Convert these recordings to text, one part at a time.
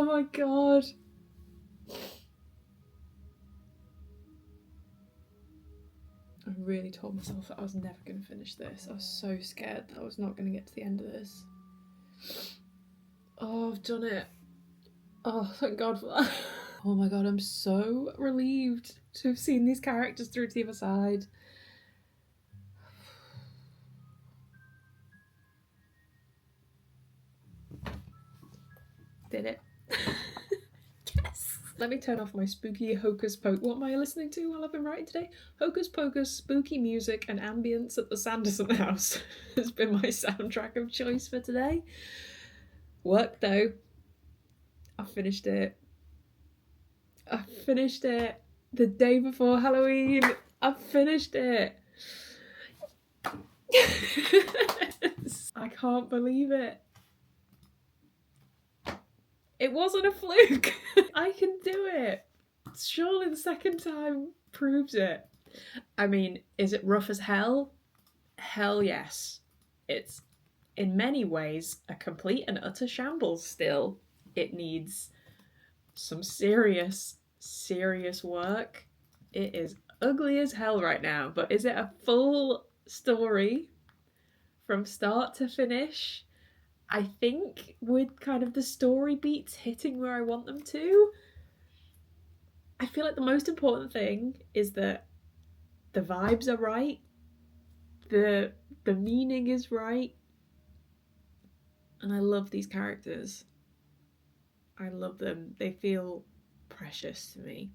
Oh my god. I really told myself that I was never going to finish this. I was so scared that I was not going to get to the end of this. Oh, I've done it. Oh, thank God for that. Oh my god, I'm so relieved to have seen these characters through to the other side. Did it. Yes! Let me turn off my spooky hocus pocus. What am I listening to while I've been writing today? Hocus pocus, spooky music and ambience at the Sanderson house has been my soundtrack of choice for today. Work though. I finished it. I finished it the day before Halloween. I finished it. I can't believe it. It wasn't a fluke. I can do it. Surely the second time proves it. I mean, is it rough as hell? Hell yes. It's in many ways a complete and utter shambles still. It needs some serious work. It is ugly as hell right now, but is it a full story from start to finish? I think with kind of the story beats hitting where I want them to. I feel like the most important thing is that the vibes are right, the meaning is right, and I love these characters. I love them. They feel precious to me.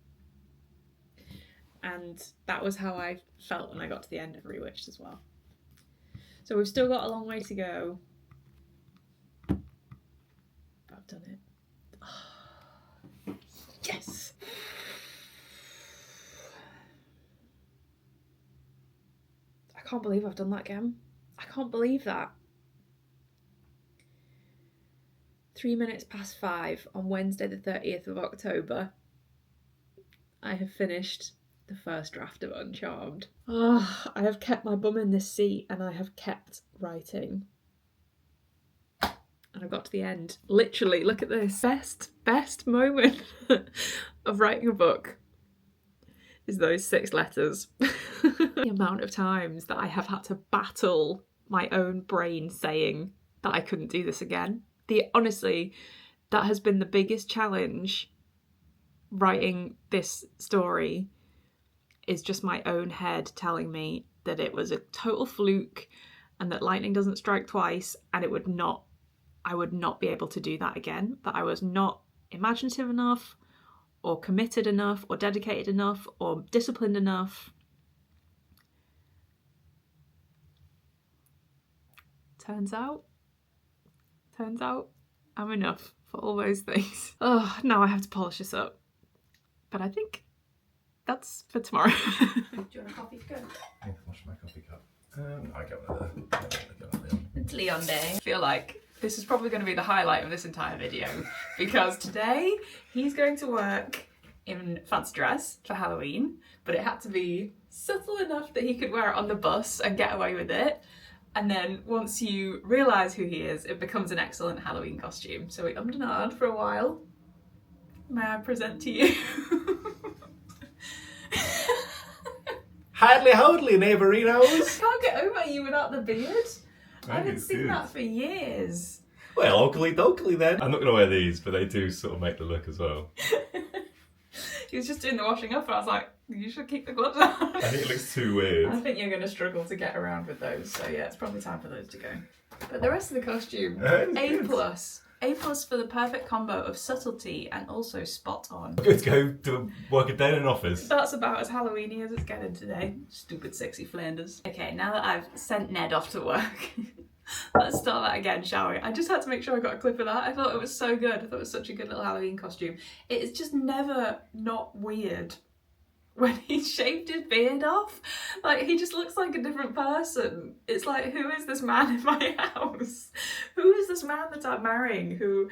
And that was how I felt when I got to the end of Rewitched as well. So we've still got a long way to go. But I've done it. Oh, yes! I can't believe I've done that again. I can't believe that. 3 minutes past 5 on Wednesday the 30th of October, I have finished the first draft of Uncharmed. Oh, I have kept my bum in this seat and I have kept writing. And I got to the end. Literally, look at this. Best moment of writing a book is those 6 letters. The amount of times that I have had to battle my own brain saying that I couldn't do this again. Honestly, that has been the biggest challenge writing this story, is just my own head telling me that it was a total fluke and that lightning doesn't strike twice, and I would not be able to do that again, that I was not imaginative enough or committed enough or dedicated enough or disciplined enough. Turns out I'm enough for all those things. Oh, now I have to polish this up. But I think that's for tomorrow. Do you want a coffee to go? Yeah, wash my coffee cup. I get one of the... It's Leon Day. I feel like this is probably going to be the highlight of this entire video because today he's going to work in fancy dress for Halloween, but it had to be subtle enough that he could wear it on the bus and get away with it. And then once you realise who he is, it becomes an excellent Halloween costume. So we ummed and ahed for a while. May I present to you? Hadley hodley, neighbourinos! I can't get over you without the beard. I haven't seen that for years. Well, oakley dokley then. I'm not going to wear these, but they do sort of make the look as well. He was just doing the washing up and I was like, you should keep the gloves on. I think it looks too weird. I think you're going to struggle to get around with those, so yeah, it's probably time for those to go. But the rest of the costume, A+. A+ for the perfect combo of subtlety and also spot on. I'm going to go to work a day in an office. That's about as Halloween-y as it's getting today. Stupid sexy Flanders. Okay, now that I've sent Ned off to work, let's start that again, shall we? I just had to make sure I got a clip of that. I thought it was so good. I thought it was such a good little Halloween costume. It is just never not weird when he shaved his beard off. Like, he just looks like a different person. It's like, who is this man in my house? Who is this man that I'm marrying who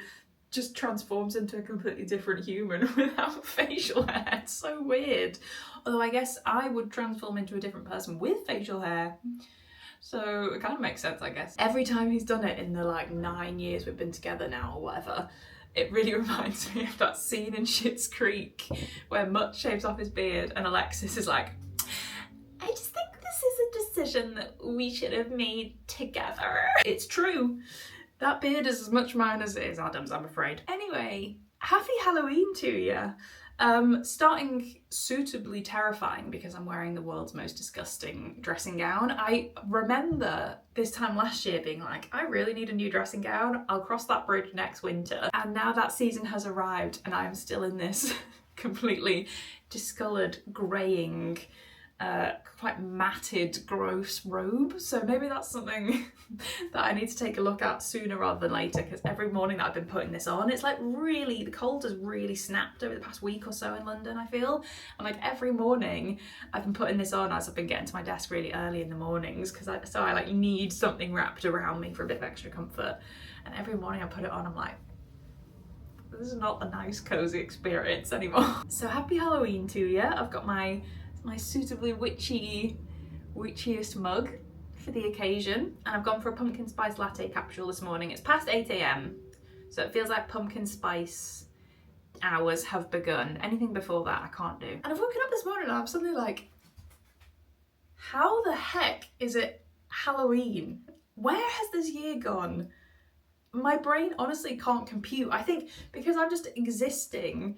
just transforms into a completely different human without facial hair? It's so weird. Although I guess I would transform into a different person with facial hair. So it kind of makes sense, I guess. Every time he's done it in the like 9 years we've been together now or whatever, it really reminds me of that scene in Schitt's Creek where Mutt shaves off his beard and Alexis is like, I just think this is a decision that we should have made together. It's true. That beard is as much mine as it is Adam's, I'm afraid. Anyway, happy Halloween to you. Starting suitably terrifying because I'm wearing the world's most disgusting dressing gown. I remember this time last year being like, I really need a new dressing gown. I'll cross that bridge next winter. And now that season has arrived and I'm still in this completely discoloured, greying, quite matted, gross robe. So maybe that's something that I need to take a look at sooner rather than later, because every morning that I've been putting this on, it's like really, the cold has really snapped over the past week or so in London, I feel. And like every morning I've been putting this on as I've been getting to my desk really early in the mornings, because I like need something wrapped around me for a bit of extra comfort. And every morning I put it on, I'm like, this is not a nice cozy experience anymore. So happy Halloween to you. I've got my suitably witchiest mug for the occasion, and I've gone for a pumpkin spice latte capsule this morning. It's past 8 AM, so it feels like pumpkin spice hours have begun. Anything before that I can't do. And I've woken up this morning and I'm suddenly like, how the heck is it Halloween? Where has this year gone? My brain honestly can't compute. I think because I'm just existing,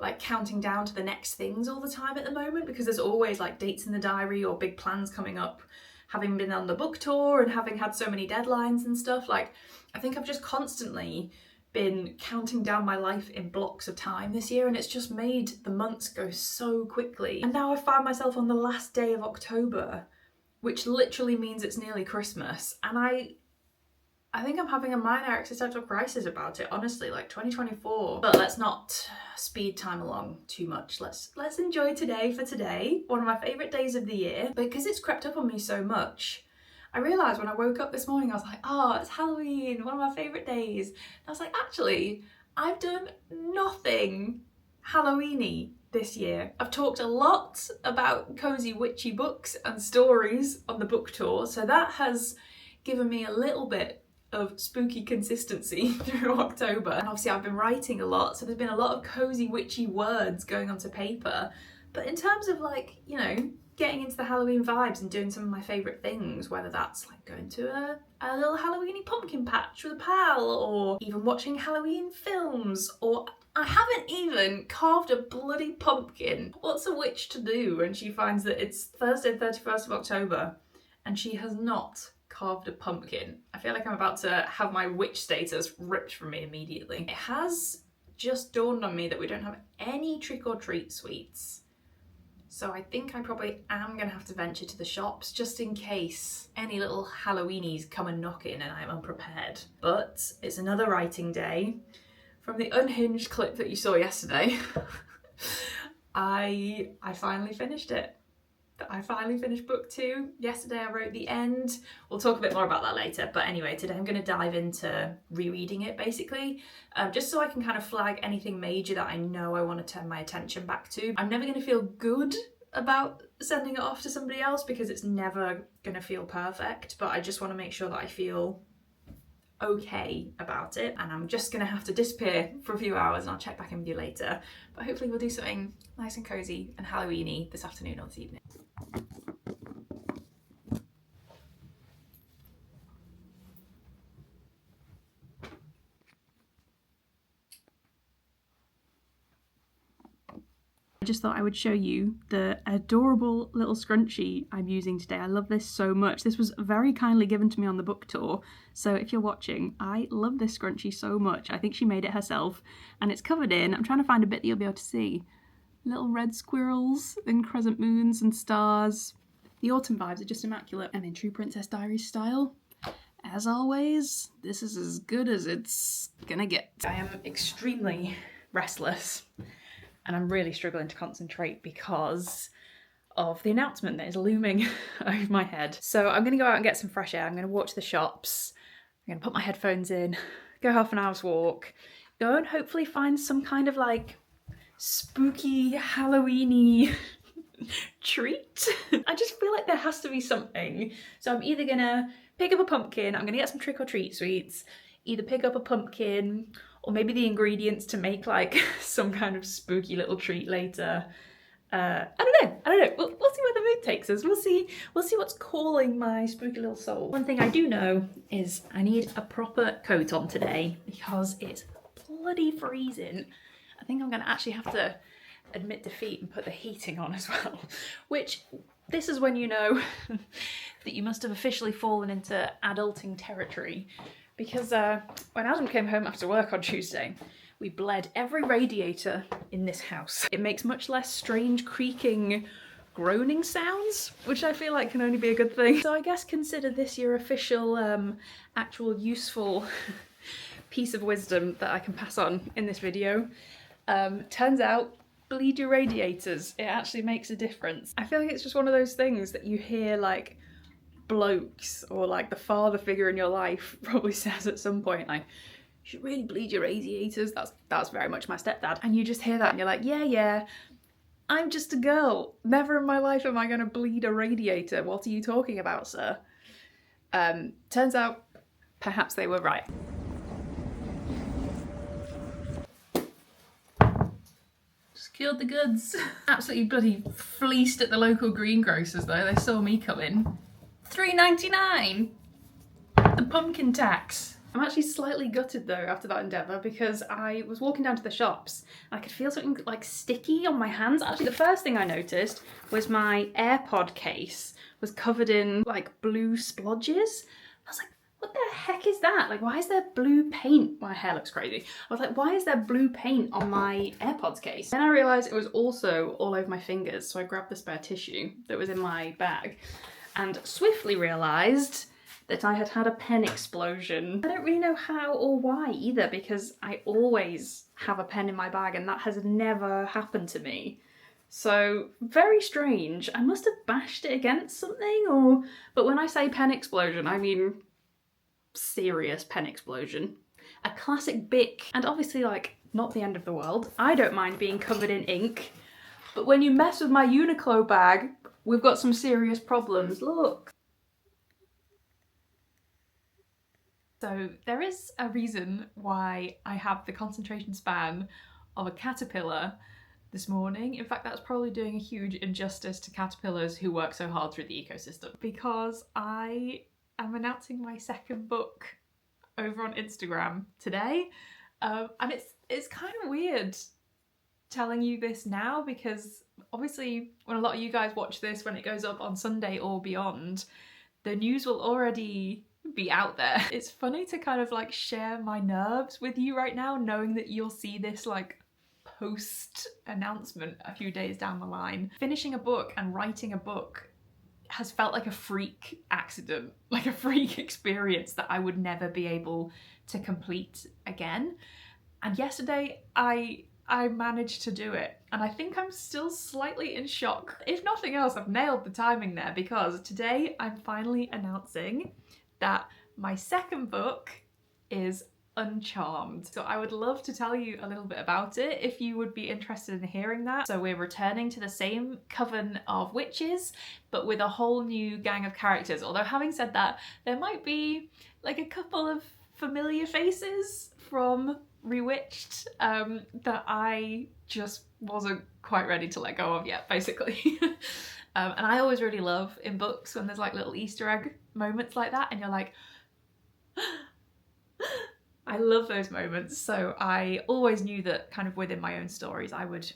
like counting down to the next things all the time at the moment, because there's always like dates in the diary or big plans coming up, having been on the book tour and having had so many deadlines and stuff. Like, I think I've just constantly been counting down my life in blocks of time this year, and it's just made the months go so quickly. And now I find myself on the last day of October, which literally means it's nearly Christmas, and I think I'm having a minor existential crisis about it, honestly, like 2024. But let's not speed time along too much. Let's enjoy today for today, one of my favourite days of the year. Because it's crept up on me so much, I realised when I woke up this morning, I was like, oh, it's Halloween, one of my favourite days. And I was like, actually, I've done nothing Halloween-y this year. I've talked a lot about cosy witchy books and stories on the book tour, so that has given me a little bit of spooky consistency through October. And obviously I've been writing a lot, so there's been a lot of cosy witchy words going onto paper. But in terms of like, you know, getting into the Halloween vibes and doing some of my favourite things, whether that's like going to a little Halloweeny pumpkin patch with a pal, or even watching Halloween films, or I haven't even carved a bloody pumpkin. What's a witch to do when she finds that it's Thursday 31st of October and she has not carved a pumpkin? I feel like I'm about to have my witch status ripped from me immediately. It has just dawned on me that we don't have any trick or treat sweets. So I think I probably am gonna have to venture to the shops just in case any little Halloweenies come and knock in and I'm unprepared. But it's another writing day. From the unhinged clip that you saw yesterday, I finally finished it. I finally finished book 2. Yesterday I wrote the end. We'll talk a bit more about that later. But anyway, today I'm going to dive into rereading it basically, just so I can kind of flag anything major that I know I want to turn my attention back to. I'm never going to feel good about sending it off to somebody else because it's never going to feel perfect, but I just want to make sure that I feel okay about it. And I'm just going to have to disappear for a few hours and I'll check back in with you later. But hopefully we'll do something nice and cozy and Halloween-y this afternoon or this evening. I just thought I would show you the adorable little scrunchie I'm using today. I love this so much. This was very kindly given to me on the book tour, so if you're watching, I love this scrunchie so much. I think she made it herself, and it's covered in, I'm trying to find a bit that you'll be able to see, little red squirrels and crescent moons and stars. The autumn vibes are just immaculate, and in true Princess Diaries style, as always, this is as good as it's gonna get. I am extremely restless. And I'm really struggling to concentrate because of the announcement that is looming over my head. So I'm gonna go out and get some fresh air. I'm gonna walk to the shops. I'm gonna put my headphones in, go half an hour's walk, go and hopefully find some kind of like spooky Halloween-y treat. I just feel like there has to be something. So I'm either gonna pick up a pumpkin, I'm gonna get some trick or treat sweets, either pick up a pumpkin or maybe the ingredients to make like some kind of spooky little treat later. I don't know. We'll see where the mood takes us. We'll see what's calling my spooky little soul. One thing I do know is I need a proper coat on today because it's bloody freezing. I think I'm gonna actually have to admit defeat and put the heating on as well, which this is when you know that you must have officially fallen into adulting territory, because when Adam came home after work on Tuesday, we bled every radiator in this house. It makes much less strange creaking groaning sounds, which I feel like can only be a good thing. So I guess consider this your official actual useful piece of wisdom that I can pass on in this video. Turns out, bleed your radiators. It actually makes a difference. I feel like it's just one of those things that you hear like blokes or like the father figure in your life probably says at some point, like, you should really bleed your radiators. That's very much my stepdad. And you just hear that and you're like, yeah, I'm just a girl. Never in my life am I gonna bleed a radiator. What are you talking about, sir? Turns out, perhaps they were right. Secured the goods. Absolutely bloody fleeced at the local greengrocers though. They saw me come in. $3.99! The pumpkin tax. I'm actually slightly gutted though after that endeavour because I was walking down to the shops and I could feel something like sticky on my hands. Actually, the first thing I noticed was my AirPod case was covered in like blue splodges. I was like, what the heck is that? Like, why is there blue paint? My hair looks crazy. I was like, why is there blue paint on my AirPods case? Then I realised it was also all over my fingers, so I grabbed the spare tissue that was in my bag and swiftly realised that I had had a pen explosion. I don't really know how or why either, because I always have a pen in my bag and that has never happened to me. So, very strange. I must have bashed it against something, but when I say pen explosion, I mean serious pen explosion. A classic Bic, and obviously like not the end of the world. I don't mind being covered in ink, but when you mess with my Uniqlo bag, we've got some serious problems. Look. So there is a reason why I have the concentration span of a caterpillar this morning. In fact, that's probably doing a huge injustice to caterpillars who work so hard through the ecosystem, because I am announcing my second book over on Instagram today. And it's kind of weird telling you this now, because obviously when a lot of you guys watch this, when it goes up on Sunday or beyond, the news will already be out there. It's funny to kind of like share my nerves with you right now, knowing that you'll see this like post announcement a few days down the line. Finishing a book and writing a book has felt like a freak accident, like a freak experience that I would never be able to complete again. And yesterday I managed to do it, and I think I'm still slightly in shock. If nothing else, I've nailed the timing there, because today I'm finally announcing that my second book is Uncharmed. So I would love to tell you a little bit about it if you would be interested in hearing that. So we're returning to the same coven of witches, but with a whole new gang of characters. Although having said that, there might be like a couple of familiar faces from Rewitched that I just wasn't quite ready to let go of yet, basically. And I always really love in books when there's like little Easter egg moments like that and you're like, I love those moments. So I always knew that kind of within my own stories I would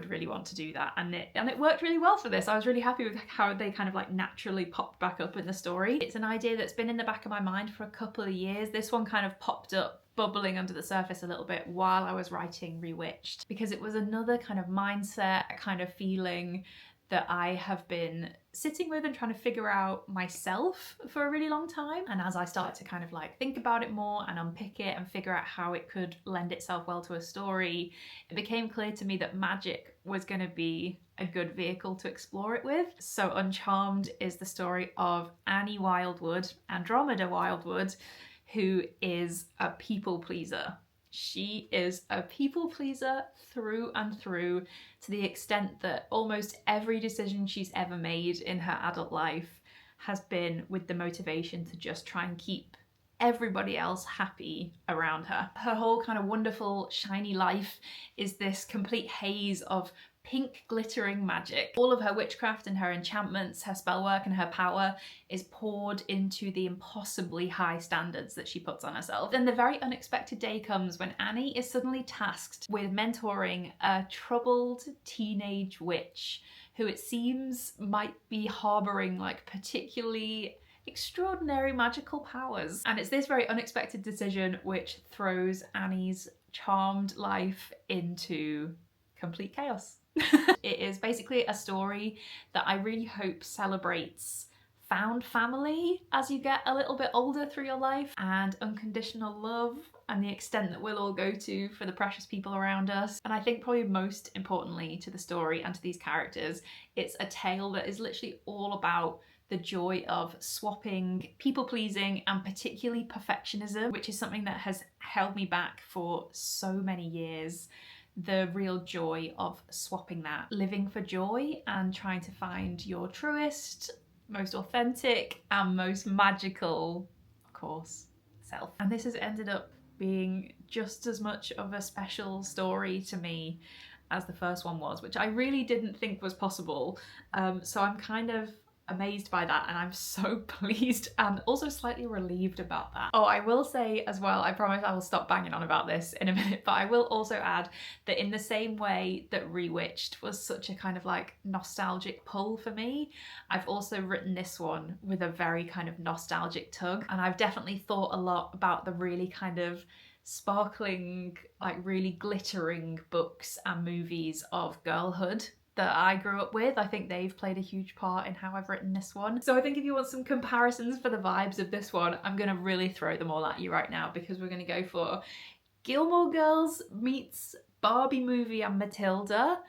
really want to do that, and it worked really well for this. I was really happy with how they kind of like naturally popped back up in the story. It's an idea that's been in the back of my mind for a couple of years. This one kind of popped up, bubbling under the surface a little bit while I was writing Rewitched, because it was another kind of mindset, kind of feeling that I have been sitting with and trying to figure out myself for a really long time. And as I started to kind of like think about it more and unpick it and figure out how it could lend itself well to a story, it became clear to me that magic was going to be a good vehicle to explore it with. So Uncharmed is the story of Annie Wildwood, Andromeda Wildwood, who is a people pleaser. She is a people pleaser through and through, to the extent that almost every decision she's ever made in her adult life has been with the motivation to just try and keep everybody else happy around her. Her whole kind of wonderful, shiny life is this complete haze of pink glittering magic. All of her witchcraft and her enchantments, her spellwork and her power is poured into the impossibly high standards that she puts on herself. Then the very unexpected day comes when Annie is suddenly tasked with mentoring a troubled teenage witch who it seems might be harboring like particularly extraordinary magical powers. And it's this very unexpected decision which throws Annie's charmed life into complete chaos. It is basically a story that I really hope celebrates found family as you get a little bit older through your life, and unconditional love, and the extent that we'll all go to for the precious people around us. And I think probably most importantly to the story and to these characters, it's a tale that is literally all about the joy of swapping people pleasing and particularly perfectionism, which is something that has held me back for so many years. The real joy of swapping that, living for joy and trying to find your truest, most authentic and most magical, of course, self. And this has ended up being just as much of a special story to me as the first one was, which I really didn't think was possible. So I'm kind of amazed by that, and I'm so pleased and also slightly relieved about that. Oh, I will say as well, I promise I will stop banging on about this in a minute, but I will also add that in the same way that Rewitched was such a kind of like nostalgic pull for me, I've also written this one with a very kind of nostalgic tug, and I've definitely thought a lot about the really kind of sparkling, like really glittering books and movies of girlhood that I grew up with. I think they've played a huge part in how I've written this one. So I think if you want some comparisons for the vibes of this one, I'm gonna really throw them all at you right now, because we're gonna go for Gilmore Girls meets Barbie movie and Matilda,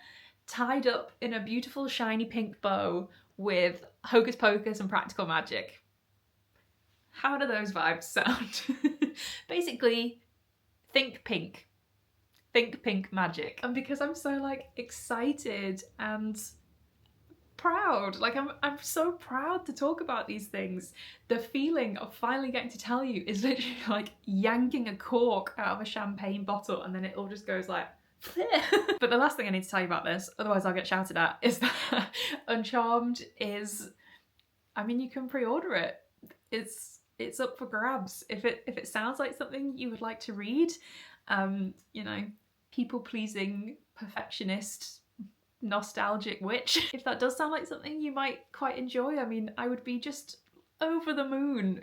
tied up in a beautiful shiny pink bow with Hocus Pocus and practical magic. How do those vibes sound? Basically, think pink. Think pink magic. And because I'm so like excited and proud, like I'm so proud to talk about these things, the feeling of finally getting to tell you is literally like yanking a cork out of a champagne bottle and then it all just goes like But the last thing I need to tell you about this, otherwise I'll get shouted at, is that Uncharmed is, I mean, you can pre-order it. It's up for grabs. If it sounds like something you would like to read, you know, people-pleasing, perfectionist, nostalgic witch. If that does sound like something you might quite enjoy, I mean, I would be just over the moon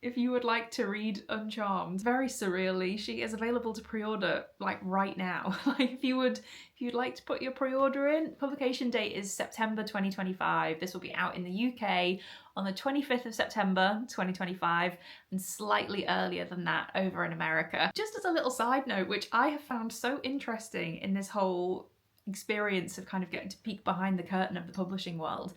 if you would like to read Uncharmed. Very surreally, she is available to pre-order like right now. Like if you'd like to put your pre-order in, publication date is September 2025. This will be out in the UK on the 25th of September 2025, and slightly earlier than that over in America. Just as a little side note, which I have found so interesting in this whole experience of kind of getting to peek behind the curtain of the publishing world,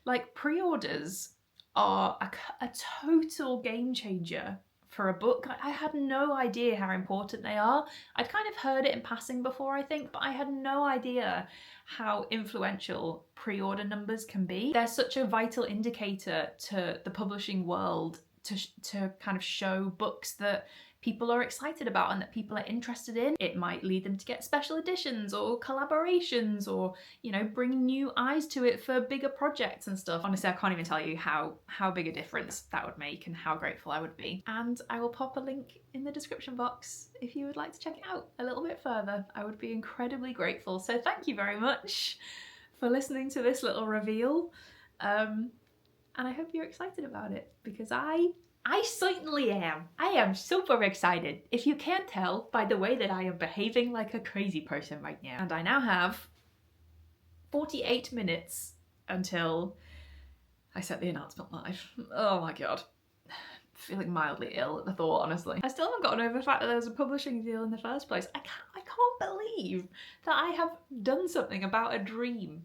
like pre-orders are a total game changer for a book. I had no idea how important they are. I'd kind of heard it in passing before, I think, but I had no idea how influential pre-order numbers can be. They're such a vital indicator to the publishing world to kind of show books that people are excited about and that people are interested in. It might lead them to get special editions or collaborations, or, you know, bring new eyes to it for bigger projects and stuff. Honestly, I can't even tell you how big a difference that would make and how grateful I would be. And I will pop a link in the description box if you would like to check it out a little bit further. I would be incredibly grateful. So thank you very much for listening to this little reveal. And I hope you're excited about it, because I certainly am. I am super excited, if you can't tell by the way that I am behaving like a crazy person right now. And I now have 48 minutes until I set the announcement live. Oh my god. Feeling mildly ill at the thought, honestly. I still haven't gotten over the fact that there was a publishing deal in the first place. I can't believe that I have done something about a dream.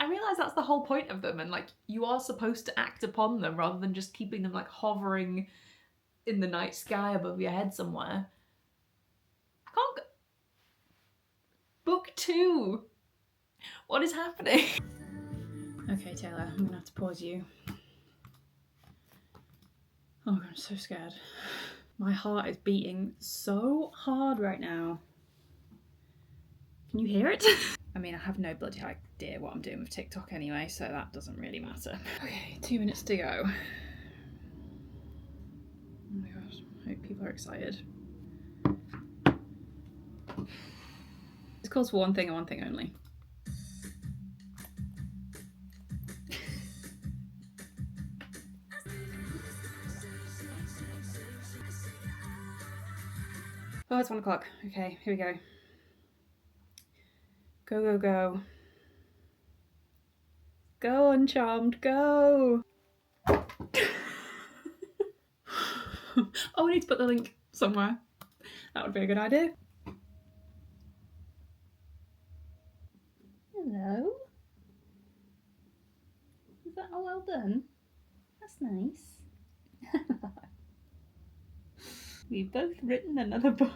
I realise that's the whole point of them, and like, you are supposed to act upon them rather than just keeping them like hovering in the night sky above your head somewhere. I can't go. Book 2. What is happening? Okay, Taylor, I'm gonna have to pause you. Oh God, I'm so scared. My heart is beating so hard right now. Can you hear it? I mean, I have no bloody idea what I'm doing with TikTok anyway, so that doesn't really matter. Okay, 2 minutes to go. Oh my God, I hope people are excited. This calls for one thing and one thing only. Oh, it's 1 o'clock. Okay, here we go. Go, go, go. Go, Uncharmed, go! Oh, we need to put the link somewhere. That would be a good idea. Hello? Is that all well done? That's nice. We've both written another book.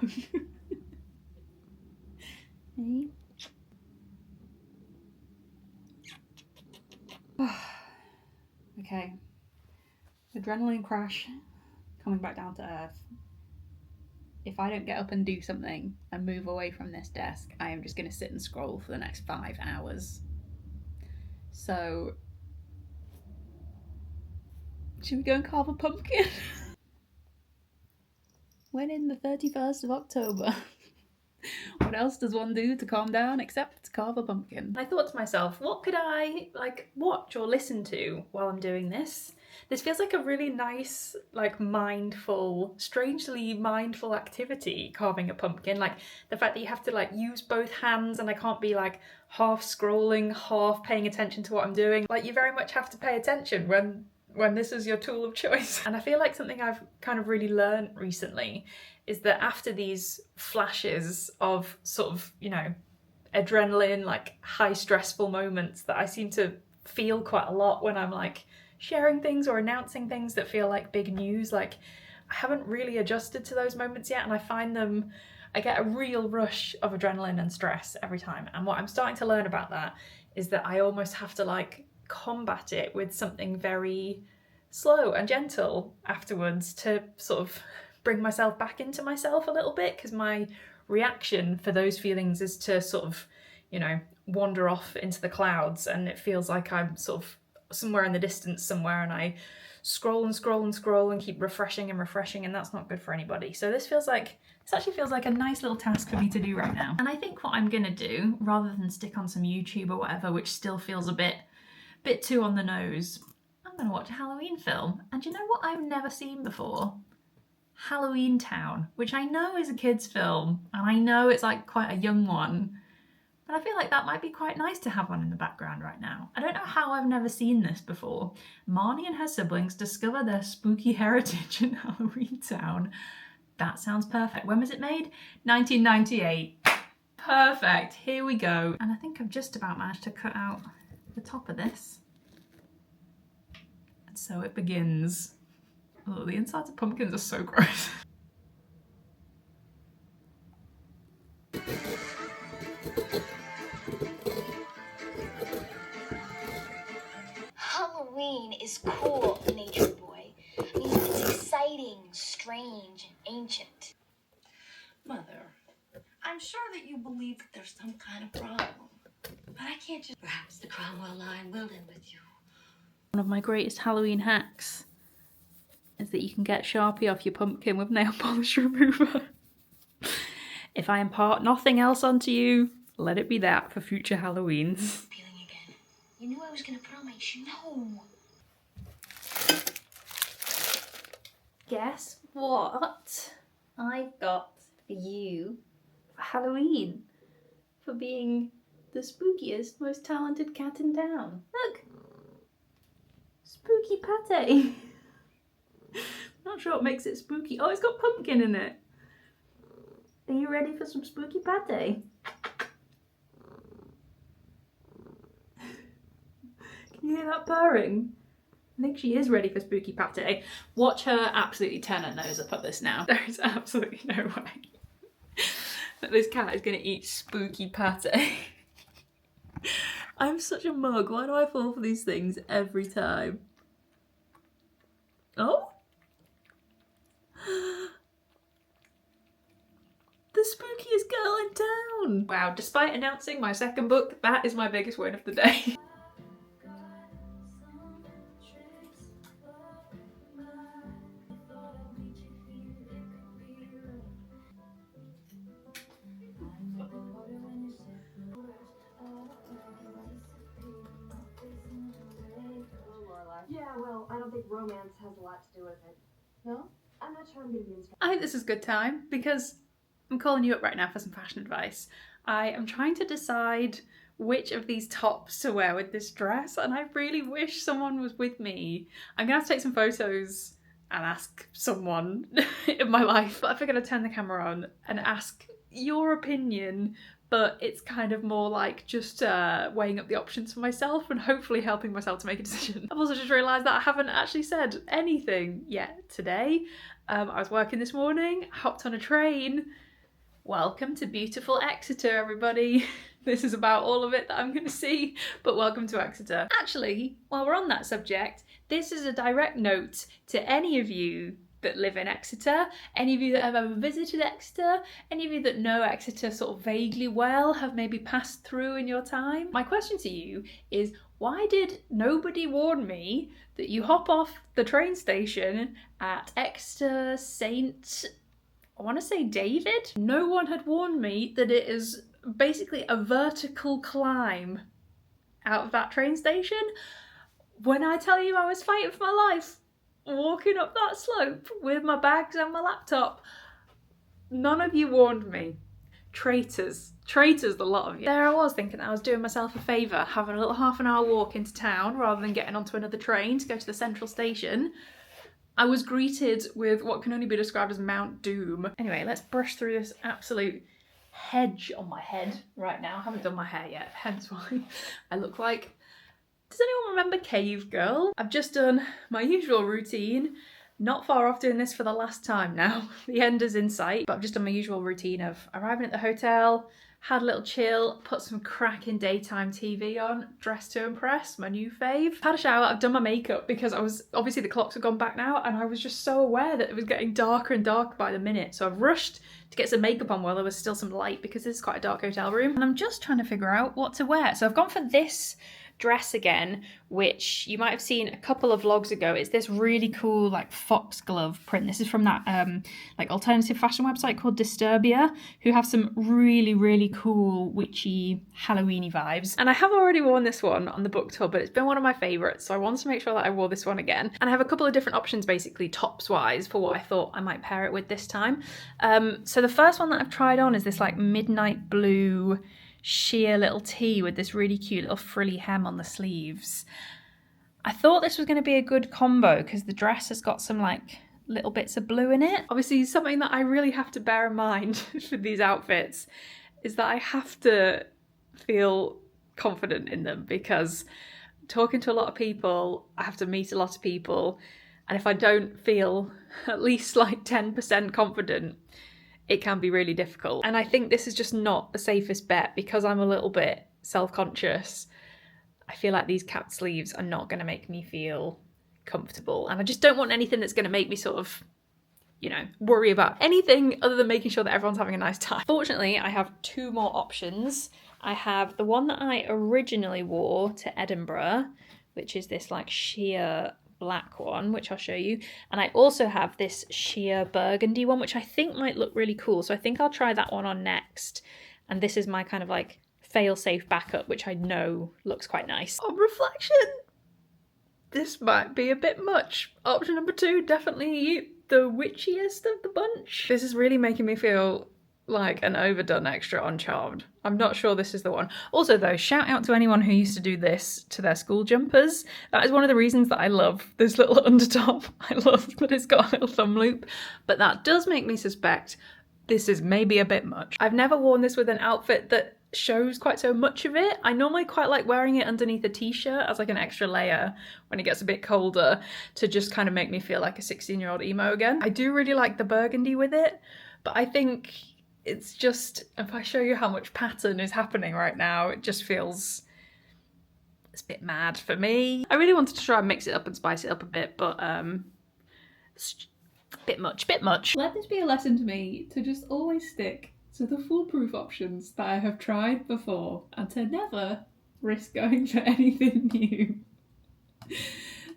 Hey. Okay. Adrenaline crash. Coming back down to earth. If I don't get up and do something and move away from this desk, I am just going to sit and scroll for the next 5 hours. So, should we go and carve a pumpkin? When in the 31st of October. What else does one do to calm down except carve a pumpkin? I thought to myself, what could I watch or listen to while I'm doing this? This feels like a really nice, mindful, strangely mindful activity, carving a pumpkin. Like the fact that you have to use both hands and I can't be half scrolling, half paying attention to what I'm doing. You very much have to pay attention when this is your tool of choice. And I feel like something I've kind of really learned recently is that after these flashes of sort of, adrenaline, high stressful moments that I seem to feel quite a lot when I'm sharing things or announcing things that feel like big news, I haven't really adjusted to those moments yet, and I get a real rush of adrenaline and stress every time. And what I'm starting to learn about that is that I almost have to combat it with something very slow and gentle afterwards to sort of bring myself back into myself a little bit, because my reaction for those feelings is to sort of, wander off into the clouds, and it feels like I'm sort of somewhere in the distance somewhere, and I scroll and scroll and scroll and keep refreshing and refreshing, and that's not good for anybody. So this actually feels like a nice little task for me to do right now. And I think what I'm gonna do, rather than stick on some YouTube or whatever, which still feels a bit too on the nose, I'm gonna watch a Halloween film. And you know what I've never seen before? Halloween Town, which I know is a kid's film, and I know it's quite a young one, but I feel like that might be quite nice to have on in the background right now. I don't know how I've never seen this before. Marnie and her siblings discover their spooky heritage in Halloween Town. That sounds perfect. When was it made? 1998. Perfect, here we go. And I think I've just about managed to cut out the top of this. And so it begins. Oh, the insides of pumpkins are so gross. Halloween is cool, Nature Boy. I mean, it's exciting, strange, and ancient. Mother, I'm sure that you believe that there's some kind of problem, but I can't just... Perhaps the Cromwell line will end with you. One of my greatest Halloween hacks is that you can get Sharpie off your pumpkin with nail polish remover. If I impart nothing else onto you, let it be that for future Halloweens. Peeling again. You knew I was gonna put on my shoe. No. Guess what I've got for you for Halloween? For being the spookiest, most talented cat in town. Look! Spooky pate. Not sure what makes it spooky. Oh, it's got pumpkin in it. Are you ready for some spooky pate? Can you hear that purring? I think she is ready for spooky pate. Watch her absolutely turn her nose up at this now. There is absolutely no way that this cat is going to eat spooky pate. I'm such a mug. Why do I fall for these things every time? Oh? The spookiest girl in town! Wow, despite announcing my second book, that is my biggest win of the day. Yeah, well, I don't think romance has a lot to do with it. No? I'm not sure I'm gonna be instructed. I think this is a good time because I'm calling you up right now for some fashion advice. I am trying to decide which of these tops to wear with this dress, and I really wish someone was with me. I'm gonna have to take some photos and ask someone in my life, but I figured I'd turn the camera on and ask your opinion, but it's kind of more like just weighing up the options for myself and hopefully helping myself to make a decision. I've also just realised that I haven't actually said anything yet today. I was working this morning, hopped on a train. Welcome to beautiful Exeter, everybody. This is about all of it that I'm going to see, but welcome to Exeter. Actually, while we're on that subject, this is a direct note to any of you that live in Exeter, any of you that have ever visited Exeter, any of you that know Exeter sort of vaguely well, have maybe passed through in your time. My question to you is, why did nobody warn me that you hop off the train station at Exeter St. I want to say David? No one had warned me that it is basically a vertical climb out of that train station. When I tell you I was fighting for my life, walking up that slope with my bags and my laptop, none of you warned me. Traitors. Traitors, the lot of you. There I was thinking I was doing myself a favour, having a little half an hour walk into town rather than getting onto another train to go to the central station. I was greeted with what can only be described as Mount Doom. Anyway, let's brush through this absolute hedge on my head right now. I haven't done my hair yet, hence why I look like... Does anyone remember Cave Girl? I've just done my usual routine. Not far off doing this for the last time now. The end is in sight, but I've just done my usual routine of arriving at the hotel, had a little chill, put some cracking daytime TV on, dressed to impress, my new fave. Had a shower, I've done my makeup because obviously the clocks have gone back now and I was just so aware that it was getting darker and darker by the minute. So I've rushed to get some makeup on while there was still some light because this is quite a dark hotel room. And I'm just trying to figure out what to wear. So I've gone for this dress again, which you might have seen a couple of vlogs ago. It's this really cool like foxglove print. This is from that like alternative fashion website called Disturbia, who have some really cool witchy Halloweeny vibes. And I have already worn this one on the book tour, but it's been one of my favourites, so I wanted to make sure that I wore this one again. And I have a couple of different options basically tops wise for what I thought I might pair it with this time. So the first one that I've tried on is this like midnight blue sheer little tee with this really cute little frilly hem on the sleeves. I thought this was going to be a good combo because the dress has got some like little bits of blue in it. Obviously something that I really have to bear in mind for these outfits is that I have to feel confident in them because talking to a lot of people, I have to meet a lot of people, and if I don't feel at least like 10% confident, it can be really difficult. And I think this is just not the safest bet because I'm a little bit self-conscious. I feel like these cap sleeves are not going to make me feel comfortable. And I just don't want anything that's going to make me sort of, you know, worry about anything other than making sure that everyone's having a nice time. Fortunately, I have two more options. I have the one that I originally wore to Edinburgh, which is this like sheer black one, which I'll show you, and I also have this sheer burgundy one, which I think might look really cool, so I think I'll try that one on next. And this is my kind of like fail-safe backup, which I know looks quite nice. On reflection, this might be a bit much. Option number two, definitely the witchiest of the bunch. This is really making me feel like an overdone extra on Uncharmed. I'm not sure this is the one. Also though, shout out to anyone who used to do this to their school jumpers. That is one of the reasons that I love this little undertop. I love that it's got a little thumb loop, but that does make me suspect this is maybe a bit much. I've never worn this with an outfit that shows quite so much of it. I normally quite like wearing it underneath a t-shirt as like an extra layer when it gets a bit colder to just kind of make me feel like a 16-year-old emo again. I do really like the burgundy with it, but I think it's just, if I show you how much pattern is happening right now, it just feels, it's a bit mad for me. I really wanted to try and mix it up and spice it up a bit, but it's a bit much. Let this be a lesson to me to just always stick to the foolproof options that I have tried before and to never risk going for anything new.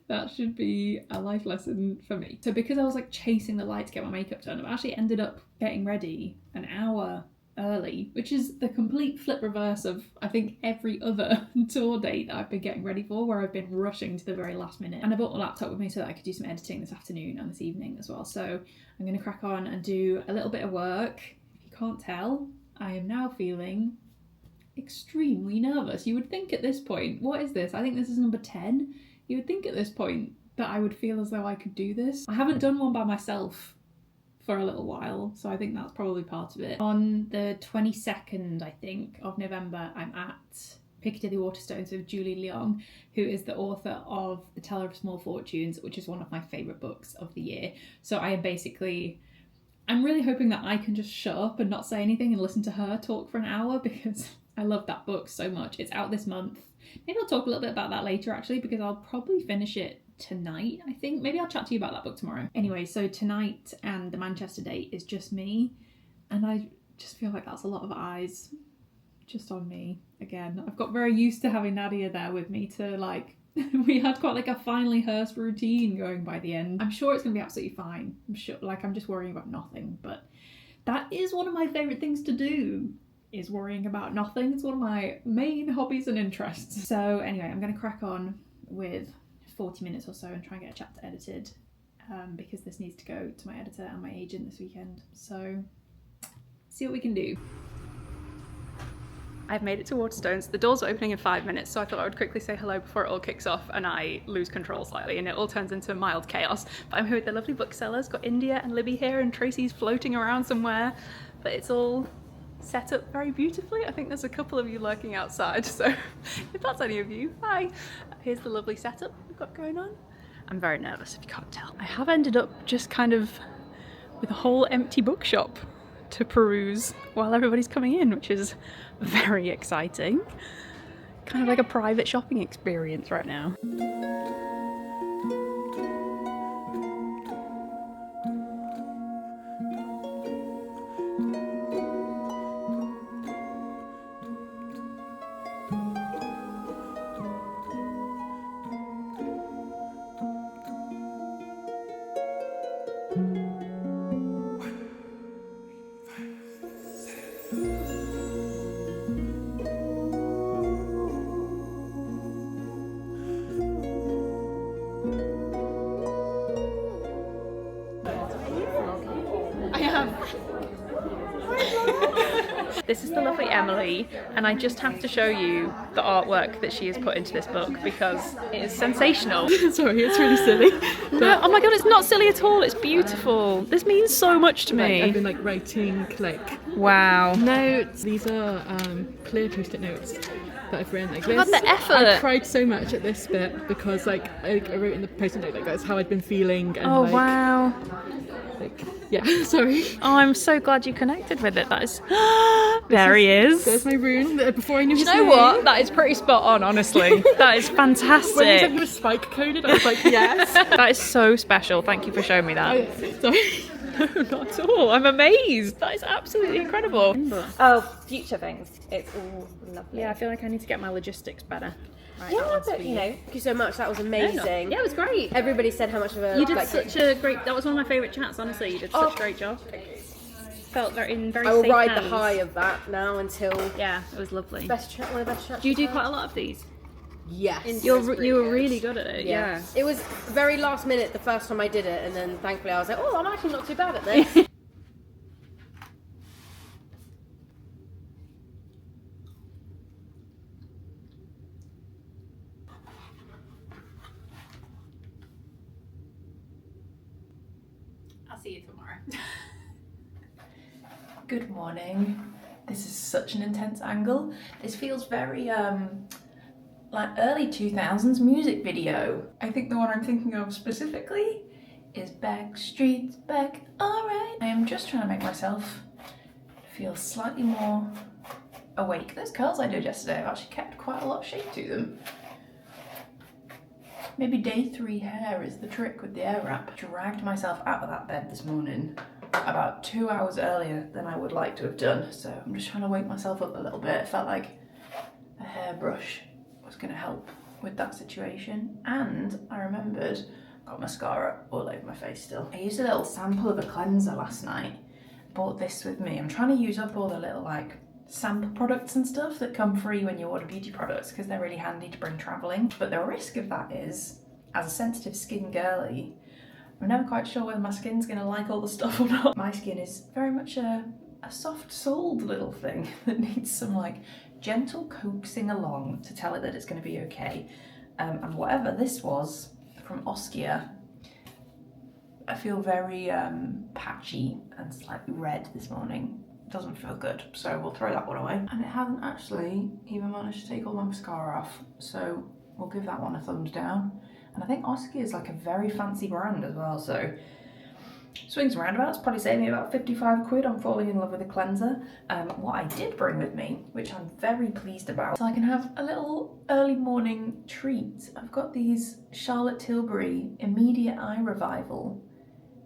That should be a life lesson for me. So because I was like chasing the light to get my makeup done, I've actually ended up getting ready an hour early, which is the complete flip reverse of I think every other tour date that I've been getting ready for, where I've been rushing to the very last minute. And I brought my laptop with me so that I could do some editing this afternoon and this evening as well. So I'm going to crack on and do a little bit of work. Can't tell, I am now feeling extremely nervous. You would think at this point, what is this? I think this is number 10. You would think at this point that I would feel as though I could do this. I haven't done one by myself for a little while, so I think that's probably part of it. On the 22nd, I think, of November, I'm at Piccadilly Waterstones with Julie Leong, who is the author of The Teller of Small Fortunes, which is one of my favourite books of the year. So I am basically, I'm really hoping that I can just shut up and not say anything and listen to her talk for an hour, because I love that book so much. It's out this month. Maybe I'll talk a little bit about that later actually, because I'll probably finish it tonight, I think. Maybe I'll chat to you about that book tomorrow. Anyway, so tonight and the Manchester date is just me, and I just feel like that's a lot of eyes just on me again. I've got very used to having Nadia there with me to like, we had quite like a finely rehearsed routine going by the end. I'm sure it's gonna be absolutely fine. I'm sure, like, I'm just worrying about nothing, but that is one of my favourite things to do, is worrying about nothing. It's one of my main hobbies and interests. So anyway, I'm gonna crack on with 40 minutes or so and try and get a chapter edited, because this needs to go to my editor and my agent this weekend. So see what we can do. I've made it to Waterstones. The doors are opening in 5 minutes, so I thought I would quickly say hello before it all kicks off and I lose control slightly and it all turns into mild chaos. But I'm here with the lovely booksellers. Got India and Libby here, and Tracy's floating around somewhere, but it's all set up very beautifully. I think there's a couple of you lurking outside, so if that's any of you, hi. Here's the lovely setup we've got going on. I'm very nervous if you can't tell. I have ended up just kind of with a whole empty bookshop to peruse while everybody's coming in, which is very exciting. Kind of like a private shopping experience right now. This is the lovely Emily, and I just have to show you the artwork that she has put into this book because it is sensational. Sorry, it's really silly. No, oh my god, it's not silly at all. It's beautiful. This means so much to me. I've been like writing like Wow. notes. These are clear post-it notes that I've written like this. God, the effort. I cried so much at this bit because like I wrote in the post-it note like that's how I'd been feeling. And, Oh like, wow. Like, yeah, sorry. Oh, I'm so glad you connected with it. That is... there he is. There's my rune before I knew his You know name. what? That is pretty spot on, honestly. That is When he said fantastic. he was spike coded, I was like, yes. That is so special. Thank you for showing me that. Sorry. No, not at all. I'm amazed. That is absolutely incredible. Oh, future things. It's all lovely. Yeah, I feel like I need to get my logistics better. Right, Yeah, that one's but for you know, thank you so much. That was amazing. Yeah, it was great. Everybody said how much of a You did like, such a great... That was one of my favourite chats, honestly. You did such a great job. Felt very I will safe ride hands. the high of that now until Yeah, it was lovely. one of the best chats. Do you do quite a lot of these? Yes. You were really good at it, yeah. It was very last minute the first time I did it, and then thankfully I was like, oh, I'm actually not too bad at this. I'll see you tomorrow. Good morning. This is such an intense angle. This feels very like early 2000s music video. I think the one I'm thinking of specifically is Backstreet's Back, Alright. I am just trying to make myself feel slightly more awake. Those curls I did yesterday have actually kept quite a lot of shape to them. Maybe day 3 hair is the trick with the air wrap. Dragged myself out of that bed this morning about 2 hours earlier than I would like to have done, so I'm just trying to wake myself up a little bit. It felt like a hairbrush was going to help with that situation, and I remembered I've got mascara all over my face still. I used a little sample of a cleanser last night. Bought this with me. I'm trying to use up all the little like sample products and stuff that come free when you order beauty products because they're really handy to bring travelling. But the risk of that is, as a sensitive skin girly, I'm never quite sure whether my skin's going to like all the stuff or not. My skin is very much a soft-souled little thing that needs some like gentle coaxing along to tell it that it's going to be okay. And whatever this was from Oskia, I feel very patchy and slightly red this morning. Doesn't feel good, so we'll throw that one away. And it hasn't actually even managed to take all my mascara off, so we'll give that one a thumbs down. And I think Oskia is like a very fancy brand as well, so swings and roundabouts, probably saved me about 55 quid on falling in love with a cleanser. What I did bring with me, which I'm very pleased about, so I can have a little early morning treat. I've got these Charlotte Tilbury Immediate Eye Revival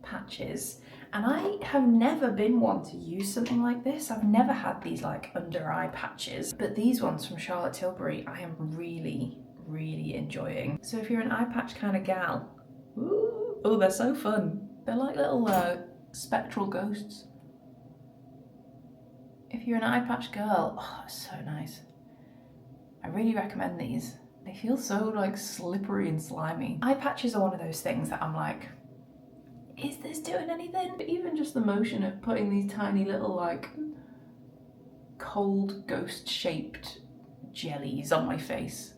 patches, and I have never been one to use something like this. I've never had these like under eye patches, but these ones from Charlotte Tilbury I am really enjoying. So if you're an eye patch kind of gal, ooh, oh, they're so fun. They're like little spectral ghosts. If you're an eye patch girl, oh, it's so nice. I really recommend these. They feel so like slippery and slimy. Eye patches are one of those things that I'm like, is this doing anything? But even just the motion of putting these tiny little like cold ghost shaped jellies on my face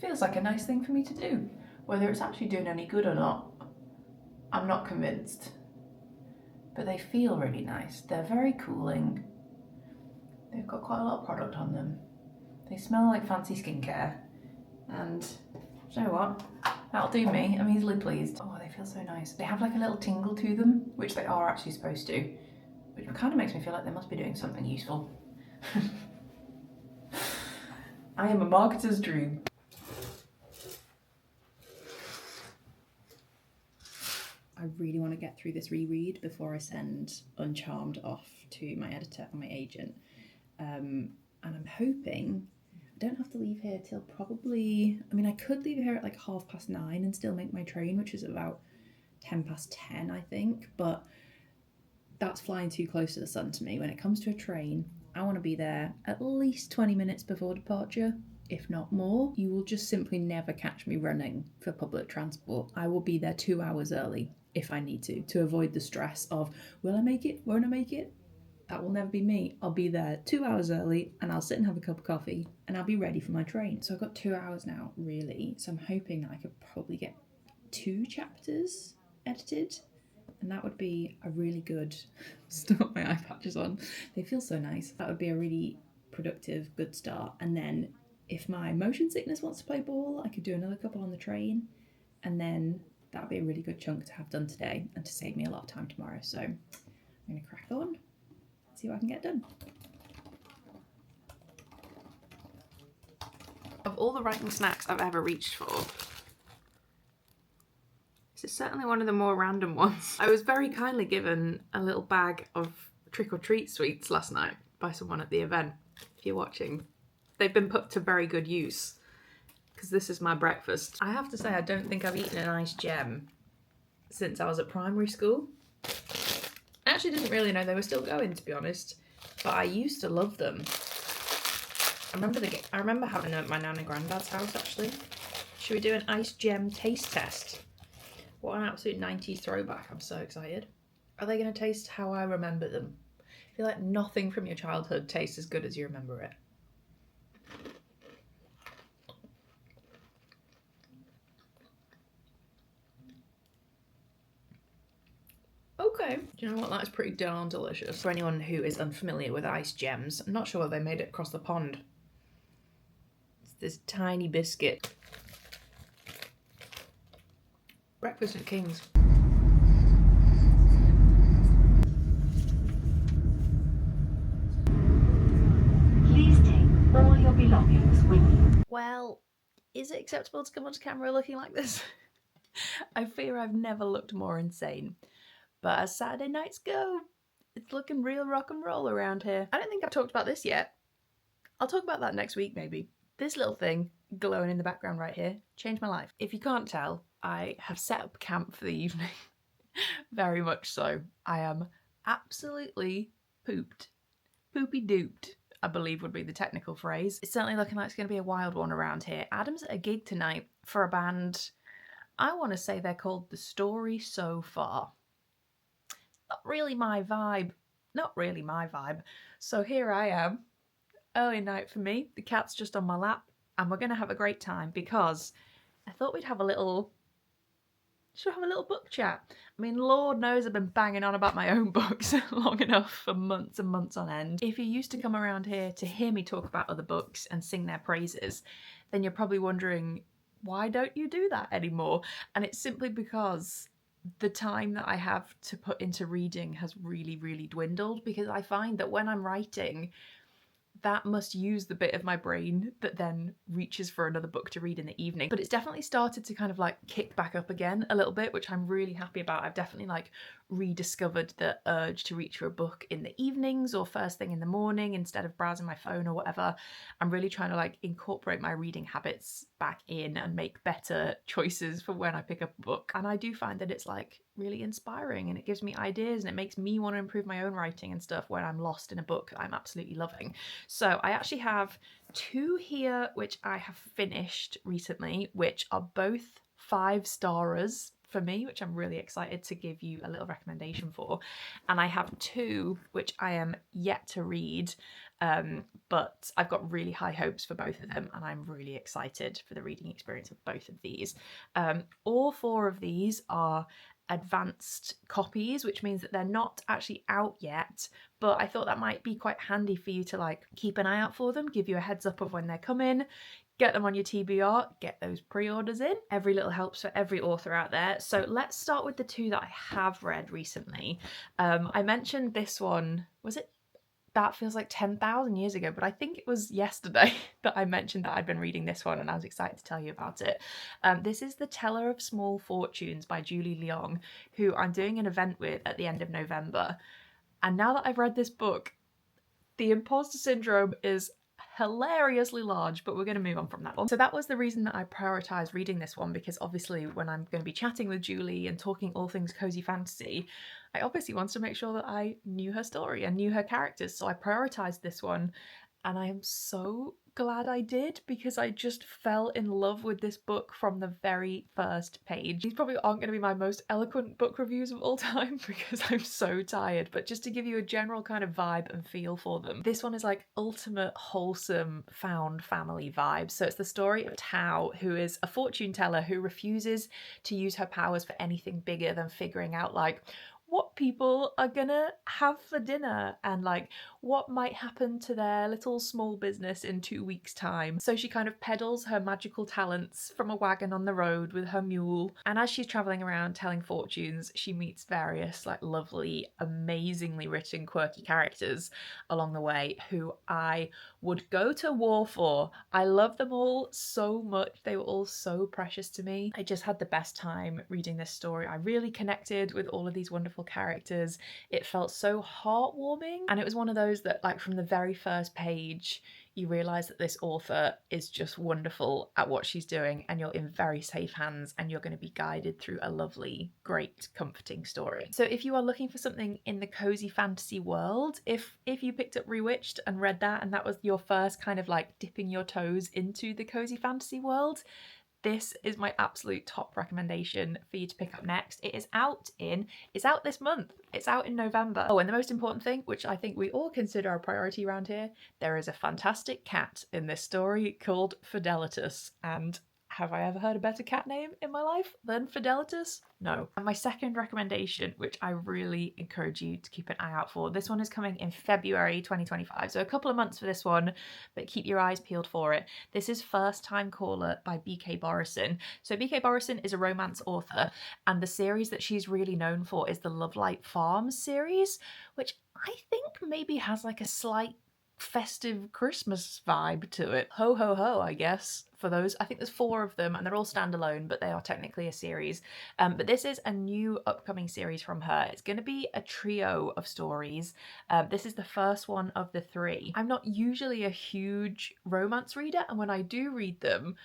feels like a nice thing for me to do. Whether it's actually doing any good or not, I'm not convinced. But they feel really nice. They're very cooling. They've got quite a lot of product on them. They smell like fancy skincare. And you know what? That'll do me. I'm easily pleased. Oh, they feel so nice. They have like a little tingle to them, which they are actually supposed to, which kind of makes me feel like they must be doing something useful. I am a marketer's dream. I really want to get through this reread before I send Uncharmed off to my editor and my agent. And I'm hoping I don't have to leave here till probably, I mean, I could leave here at like 9:30 and still make my train, which is about 10:10, I think, but that's flying too close to the sun to me. When it comes to a train, I want to be there at least 20 minutes before departure, if not more. You will just simply never catch me running for public transport. I will be there 2 hours early if I need to avoid the stress of, will I make it? Won't I make it? That will never be me. I'll be there 2 hours early and I'll sit and have a cup of coffee and I'll be ready for my train. So I've got 2 hours now, really. So I'm hoping that I could probably get 2 chapters edited, and that would be a really good, still got my eye patches on. They feel so nice. That would be a really productive, good start. And then if my motion sickness wants to play ball, I could do another couple on the train, and then that would be a really good chunk to have done today and to save me a lot of time tomorrow. So I'm going to crack on, see what I can get done. Of all the writing snacks I've ever reached for, this is certainly one of the more random ones. I was very kindly given a little bag of trick-or-treat sweets last night by someone at the event. If you're watching, they've been put to very good use because this is my breakfast. I have to say, I don't think I've eaten an ice gem since I was at primary school. I actually didn't really know they were still going, to be honest, but I used to love them. I remember having them at my nan and granddad's house, actually. Should we do an ice gem taste test? What an absolute 90s throwback. I'm so excited. Are they going to taste how I remember them? I feel like nothing from your childhood tastes as good as you remember it. Okay. Do you know what? That is pretty darn delicious. For anyone who is unfamiliar with ice gems, I'm not sure whether they made it across the pond. It's this tiny biscuit. Breakfast at King's. Please take all your belongings with you. Well, is it acceptable to come onto camera looking like this? I fear I've never looked more insane. But as Saturday nights go, it's looking real rock and roll around here. I don't think I've talked about this yet. I'll talk about that next week maybe. This little thing glowing in the background right here changed my life. If you can't tell, I have set up camp for the evening. Very much so. I am absolutely pooped. Poopy dooped, I believe would be the technical phrase. It's certainly looking like it's going to be a wild one around here. Adam's at a gig tonight for a band, I want to say they're called The Story So Far. Not really my vibe. Not really my vibe. So here I am. Early night for me. The cat's just on my lap. And we're going to have a great time because I thought we'd have a little... Should have a little book chat. I mean, Lord knows I've been banging on about my own books long enough for months and months on end. If you used to come around here to hear me talk about other books and sing their praises, then you're probably wondering, why don't you do that anymore? And it's simply because the time that I have to put into reading has really, really dwindled, because I find that when I'm writing, that must use the bit of my brain that then reaches for another book to read in the evening. But it's definitely started to kind of like kick back up again a little bit, which I'm really happy about. I've definitely like rediscovered the urge to reach for a book in the evenings or first thing in the morning instead of browsing my phone or whatever. I'm really trying to like incorporate my reading habits back in and make better choices for when I pick up a book. And I do find that it's like really inspiring and it gives me ideas and it makes me want to improve my own writing and stuff when I'm lost in a book that I'm absolutely loving. So I actually have 2 here which I have finished recently, which are both 5-starers for me, which I'm really excited to give you a little recommendation for. And I have 2 which I am yet to read, but I've got really high hopes for both of them and I'm really excited for the reading experience of both of these. All 4 of these are advanced copies, which means that they're not actually out yet, but I thought that might be quite handy for you to like keep an eye out for them, give you a heads up of when they're coming, get them on your TBR, get those pre-orders in. Every little helps for every author out there. So let's start with the 2 that I have read recently. I mentioned this one, was it? That feels like 10,000 years ago, but I think it was yesterday that I mentioned that I'd been reading this one and I was excited to tell you about it. This is The Teller of Small Fortunes by Julie Leong, who I'm doing an event with at the end of November. And now that I've read this book, the imposter syndrome is hilariously large, but we're going to move on from that one. So that was the reason that I prioritised reading this one, because obviously when I'm going to be chatting with Julie and talking all things cozy fantasy, I obviously wanted to make sure that I knew her story and knew her characters, so I prioritised this one and I am so glad I did, because I just fell in love with this book from the very first page. These probably aren't going to be my most eloquent book reviews of all time because I'm so tired, but just to give you a general kind of vibe and feel for them. This one is like ultimate wholesome found family vibes. So it's the story of Tao, who is a fortune teller who refuses to use her powers for anything bigger than figuring out like what people are gonna have for dinner and like what might happen to their little small business in 2 weeks' time. So she kind of peddles her magical talents from a wagon on the road with her mule, and as she's travelling around telling fortunes, she meets various like lovely, amazingly written, quirky characters along the way who I would go to war for. I love them all so much. They were all so precious to me. I just had the best time reading this story. I really connected with all of these wonderful characters. It felt so heartwarming, and it was one of those that like from the very first page you realise that this author is just wonderful at what she's doing and you're in very safe hands and you're going to be guided through a lovely, great, comforting story. So if you are looking for something in the cozy fantasy world, if you picked up Rewitched and read that and that was your first kind of like dipping your toes into the cozy fantasy world, this is my absolute top recommendation for you to pick up next. It's out this month. It's out in November. Oh, and the most important thing, which I think we all consider a priority around here, there is a fantastic cat in this story called Fidelitas. And Have I ever heard a better cat name in my life than Fidelitas? No. And my second recommendation, which I really encourage you to keep an eye out for, this one is coming in February 2025, so a couple of months for this one, but keep your eyes peeled for it. This is First Time Caller by B.K. Borison. So B.K. Borison is a romance author, and the series that she's really known for is the Lovelight Farms series, which I think maybe has like a slight festive Christmas vibe to it. Ho ho ho, I guess, for those. I think there's 4 of them and they're all standalone, but they are technically a series. But this is a new upcoming series from her. It's going to be a trio of stories. This is the first one of the 3. I'm not usually a huge romance reader, and when I do read them,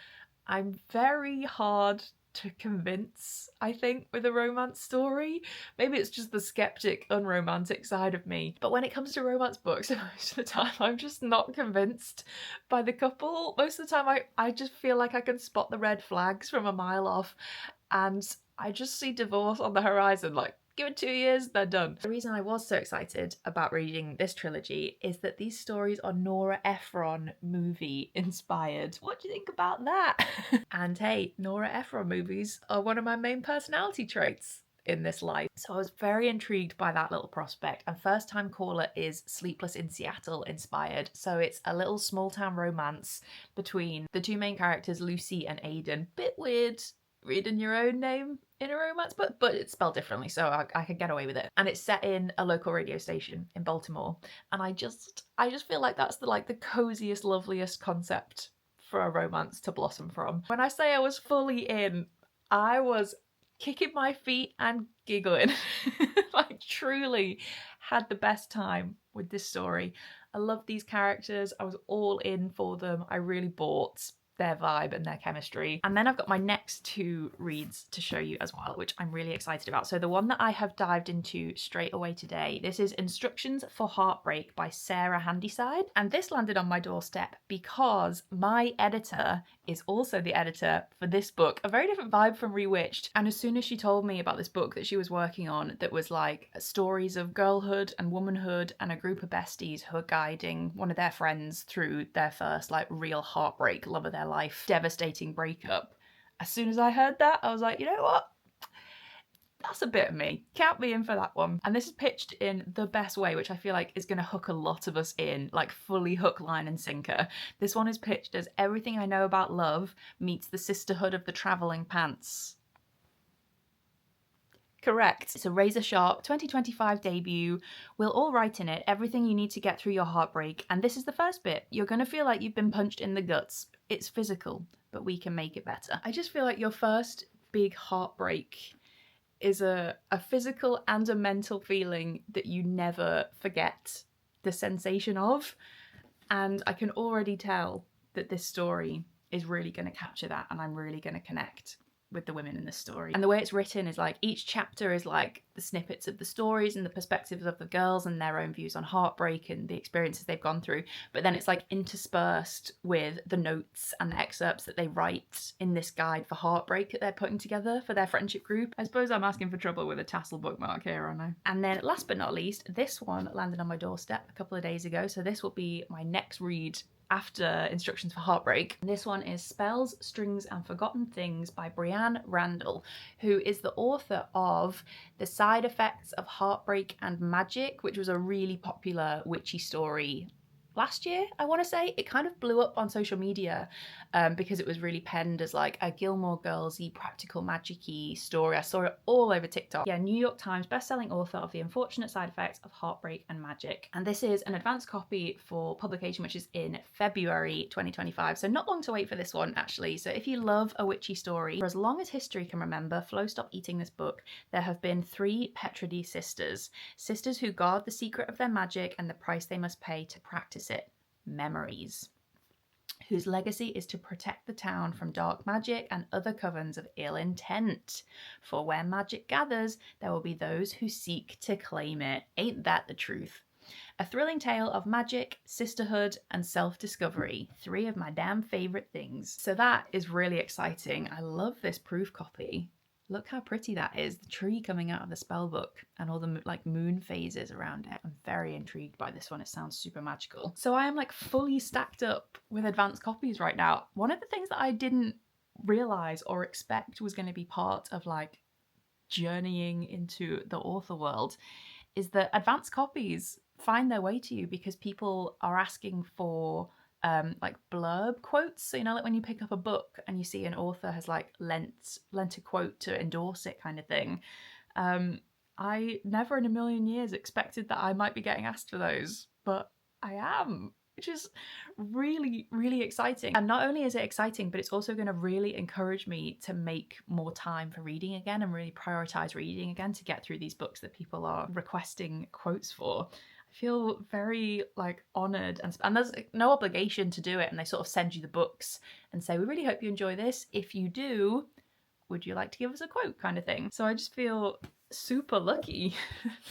I'm very hard to convince, I think, with a romance story. Maybe it's just the skeptic, unromantic side of me. But when it comes to romance books, most of the time I'm just not convinced by the couple. Most of the time I just feel like I can spot the red flags from a mile off, and I just see divorce on the horizon. Like, give it 2 years, they're done. The reason I was so excited about reading this trilogy is that these stories are Nora Ephron movie inspired. What do you think about that? And hey, Nora Ephron movies are one of my main personality traits in this life. So I was very intrigued by that little prospect. And First Time Caller is Sleepless in Seattle inspired. So it's a little small town romance between the 2 main characters, Lucy and Aidan. Bit weird reading your own name in a romance book, but it's spelled differently, so I could get away with it. And it's set in a local radio station in Baltimore, and I just feel like that's the coziest, loveliest concept for a romance to blossom from. When I say I was fully in, I was kicking my feet and giggling. Like, truly had the best time with this story. I love these characters. I was all in for them. I really bought their vibe and their chemistry. And then I've got my next 2 reads to show you as well, which I'm really excited about. So the one that I have dived into straight away today, this is Instructions for Heartbreak by Sarah Handyside. And this landed on my doorstep because my editor is also the editor for this book. A very different vibe from Rewitched. And as soon as she told me about this book that she was working on, that was like stories of girlhood and womanhood and a group of besties who are guiding one of their friends through their first like real heartbreak, love of their life, devastating breakup. As soon as I heard that, I was like, you know what? That's a bit of me. Count me in for that one. And this is pitched in the best way, which I feel like is going to hook a lot of us in, like fully hook, line and sinker. This one is pitched as Everything I Know About Love meets the Sisterhood of the Travelling Pants. Correct. It's a razor sharp 2025 debut. We'll all write in it everything you need to get through your heartbreak. And this is the first bit. You're going to feel like you've been punched in the guts. It's physical, but we can make it better. I just feel like your first big heartbreak is a physical and a mental feeling that you never forget the sensation of. And I can already tell that this story is really going to capture that, and I'm really going to connect with the women in this story. And the way it's written is like each chapter is like the snippets of the stories and the perspectives of the girls and their own views on heartbreak and the experiences they've gone through, but then it's like interspersed with the notes and the excerpts that they write in this guide for heartbreak that they're putting together for their friendship group. I suppose I'm asking for trouble with a tassel bookmark here, aren't I? And then last but not least, this one landed on my doorstep a couple of days ago, so this will be my next read after Instructions for Heartbreak. This one is Spells, Strings and Forgotten Things by Brianne Randall, who is the author of The Side Effects of Heartbreak and Magic, which was a really popular witchy story last year, I want to say. It kind of blew up on social media because it was really penned as like a Gilmore Girls-y, practical magic-y story. I saw it all over TikTok. Yeah, New York Times bestselling author of The Unfortunate Side Effects of Heartbreak and Magic. And this is an advanced copy for publication, which is in February 2025. So not long to wait for this one, actually. So if you love a witchy story, for as long as history can remember, Flo stopped eating this book, there have been 3 Petrody sisters. Sisters who guard the secret of their magic and the price they must pay to practice it. Memories, whose legacy is to protect the town from dark magic and other covens of ill intent. For where magic gathers, there will be those who seek to claim it. Ain't that the truth? A thrilling tale of magic, sisterhood, and self-discovery. 3 of my damn favourite things. So that is really exciting. I love this proof copy. Look how pretty that is. The tree coming out of the spell book and all the like moon phases around it. I'm very intrigued by this one. It sounds super magical. So I am like fully stacked up with advanced copies right now. One of the things that I didn't realize or expect was going to be part of like journeying into the author world is that advanced copies find their way to you because people are asking for like blurb quotes. So, you know, like when you pick up a book and you see an author has like lent a quote to endorse it kind of thing. I never in a million years expected that I might be getting asked for those, but I am, which is really, really exciting. And not only is it exciting, but it's also going to really encourage me to make more time for reading again and really prioritize reading again to get through these books that people are requesting quotes for. I feel very like honored, and there's no obligation to do it, and they sort of send you the books and say, we really hope you enjoy this. If you do, would you like to give us a quote, kind of thing. So I just feel super lucky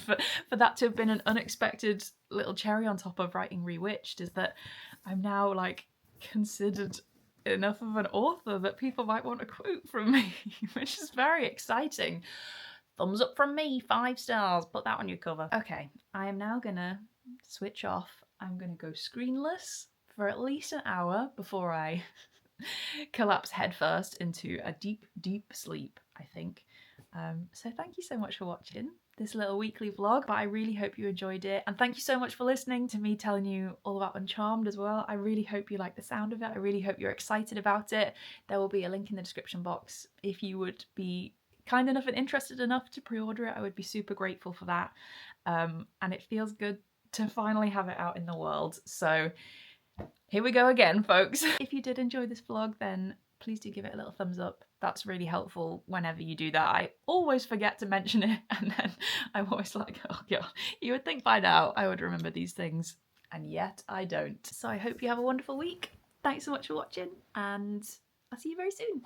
for that to have been an unexpected little cherry on top of writing Rewitched, is that I'm now like considered enough of an author that people might want a quote from me, which is very exciting. Thumbs up from me, 5 stars, put that on your cover. Okay, I am now gonna switch off. I'm gonna go screenless for at least an hour before I collapse headfirst into a deep, deep sleep, I think. So thank you so much for watching this little weekly vlog, but I really hope you enjoyed it. And thank you so much for listening to me telling you all about Uncharmed as well. I really hope you like the sound of it. I really hope you're excited about it. There will be a link in the description box if you would be kind enough and interested enough to pre-order it. I would be super grateful for that. And it feels good to finally have it out in the world. So here we go again, folks. If you did enjoy this vlog, then please do give it a little thumbs up. That's really helpful whenever you do that. I always forget to mention it, and then I'm always like, oh god, you would think by now I would remember these things, and yet I don't. So I hope you have a wonderful week. Thanks so much for watching, and I'll see you very soon.